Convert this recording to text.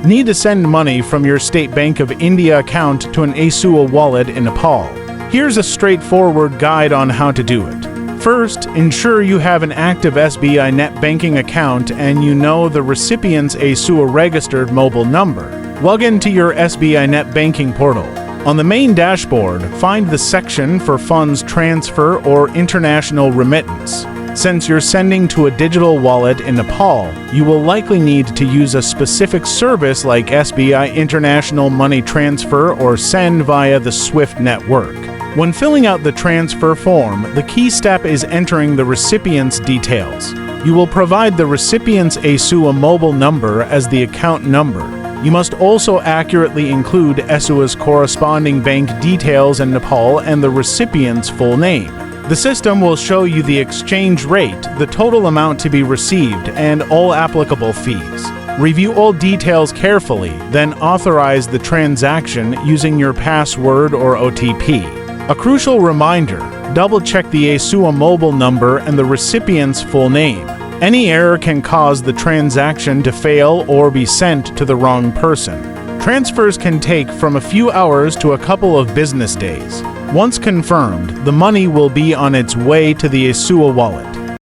Need to send money from your State Bank of India account to an Esewa wallet in Nepal. Here's a straightforward guide on how to do it. First, ensure you have an active SBI net banking account and you know the recipient's Esewa registered mobile number. Log into your SBI net banking portal. On the main dashboard, find the section for funds transfer or international remittance. Since you're sending to a digital wallet in Nepal, you will likely need to use a specific service like SBI International Money Transfer or send via the SWIFT network. When filling out the transfer form, the key step is entering the recipient's details. You will provide the recipient's Esewa mobile number as the account number. You must also accurately include Esewa's corresponding bank details in Nepal and the recipient's full name. The system will show you the exchange rate, the total amount to be received, and all applicable fees. Review all details carefully, then authorize the transaction using your password or OTP. A crucial reminder, double-check the Esewa mobile number and the recipient's full name. Any error can cause the transaction to fail or be sent to the wrong person. Transfers can take from a few hours to a couple of business days. Once confirmed, the money will be on its way to the Esewa wallet.